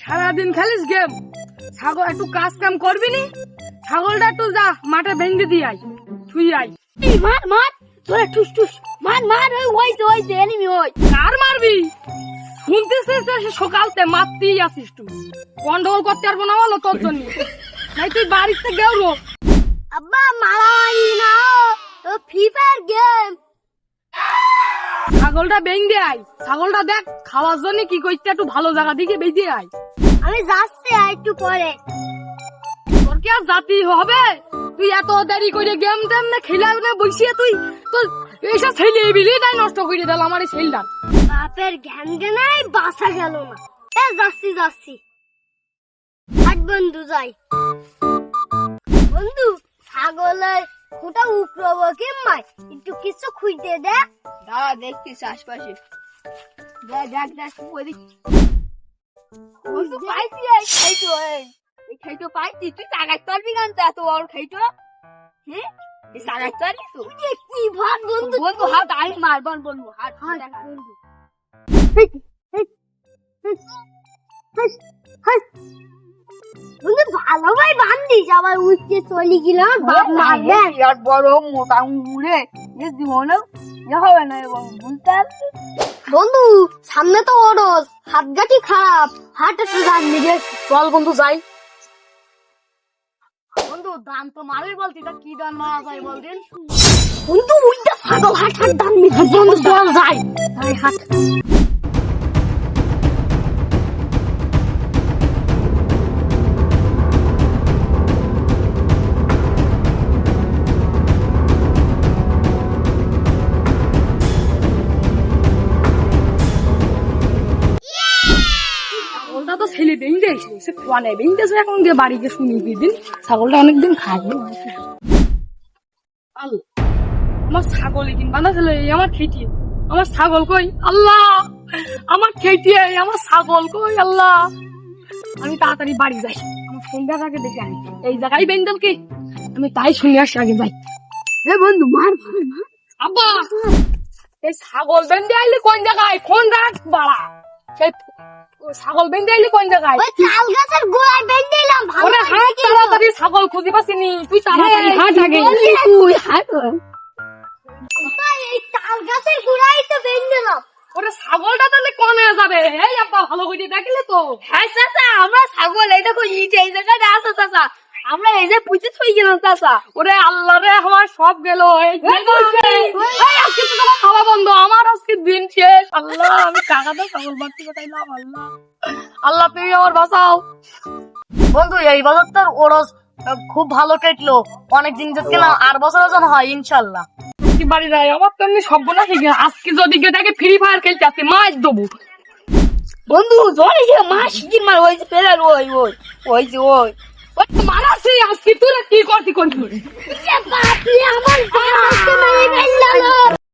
সারাদিন খেলিস গেম, ছাগল একটু কাজ কাম করবি নি? ছাগলটা একটু যা মাঠে ভেঙে দিয়ে আয়, ছুই আয়। মার মার তোরা ঠুস ঠুস মার মার ওই যে এনিমি ওই। কার মারবি? শুনতেছিস তো সে সকালতে মারতেই আসিস তুই। গন্ডগোল করতে পারবো না বলো তোর জন্য, নাই তুই বাড়িতে গেল। আব্বা মারাই না, তো ফ্রি ফায়ার গেম। ছাগলটা ভেঙে আয়, ছাগলটা দেখ খাওয়ার জন্য কি করতে, একটু ভালো জায়গা দিকে বেঁধে আয়। আমি যাচ্ছি আর একটু পরে। তোর কি আর জাতি হবে? তুই এত দেরি করে গেম টেম না খেলা না বসিয়ে তুই তোর এইসব ছেলে বিলিটাই নষ্ট করে দিল আমার এই ছেলেটা। বাপের জ্ঞান জ্ঞানাই বাসা গেল না। যাচ্ছি হাট বন্ধু যাই। বন্ধু ছাগলের খুঁটা উপরবো কিম্বা একটু কিছু খুঁজতে দে। দাঁড়া দেখছিস আশপাশে, দেখ ওই বন্ধু পাইছি এই খাইতো পাইছি। তুই টাকায় পারবি গান এত বড় খাইতো? হ্যাঁ এই টাকায় পারবি তো? কি ভাব বন্ধু, বন্ধু হাত আই মার বন্ধু হাত বন্ধু। বন্ধু ভালো ভাই বান্ধিস, আবার উঠতে চলে গেলাম বাপ মারবে। আর বড় মোটা মুড়ে এ জীবনে হবে না এবং বুঝতে পারছিস? বন্ধু সামনে তো ওরস, হাত গাটি খারাপ, হাট একটু দান দিবে। চল বন্ধু যাই। বন্ধু দান তো মারবি বলতি, তা কি দান মারা যায় বলদিন? বন্ধু উইটা ছাগল হাট দান দিবে। বন্ধু চল যাই। হাট ছাগলটা তো ছেলে বেঁধে এসে সে খোয়া নেই বেঁধেছে, এখন দিয়ে বাড়িকে শুনি দিন ছাগলটা অনেকদিন খাইনি। আমার ছাগল কিনবা না ছিল, এই আমার খেটিয়ে আমার ছাগল কই আল্লাহ, আমার খেটিয়ে আমার ছাগল কই আল্লাহ। আমি তাড়াতাড়ি বাড়ি যাই, আমার সন্ধ্যাটাকে দেখে আনি এই জায়গায় বেঁধেল কি, আমি তাই শুনে আসি আগে যাই। হে বন্ধু মার। আব্বা এই ছাগল বেঁধে আইলে কোন জায়গায়, কোন রাত বাড়া সেই ছাগল বেঁধে আইলে কোন জায়গায়? ওই তাল গাছের গোড়ায় বেঁধে দিলাম। ভালো ওরে হাট তাড়াতাড়ি, ছাগল খুঁজে পাচ্ছিনি, তুই তাড়াতাড়ি হাট আগে। তুই হাট এই তাল গাছের গোড়ায় তো বেঁধে দিলাম। ওরে ছাগলটা তাহলে কনে যাবে? এই আব্বা ভালো করে দেখলে তো। হ্যাঁ চাচা, আমরা ছাগল এই দেখো নিচে এই জায়গায় আছে চাচা, আমরা এই যে পুঁতে থই গেলাম চাচা। ওরে আল্লাহ রে আমার সব গেল, এই আজকে তো তোমার খাওয়া বন্ধ, আমার আজকে দিন শেষ। আল্লাহ আমি কাকাতে ছাগল বাড়তে কোথাইলাম, আল্লাহ আল্লাহ তুমি আমার বাঁচাও। বন্ধু এই বছর তোর ওরস খুব ভালো কেটলো, অনেক দিন যাচ্ছে না, আর বছর ওজন হয় ইনশাল্লাহ। কি বাড়ি যায় আমার তো এমনি সব না ঠিক আছে, আজকে যদি গেটাকে ফ্রি ফায়ার খেলতে আসছি মাছ দেবো। বন্ধু জলে যে মাছ শিকির মার ওই যে পেলার ওই যে মারাছি আজকে, তুই কি করতি আমার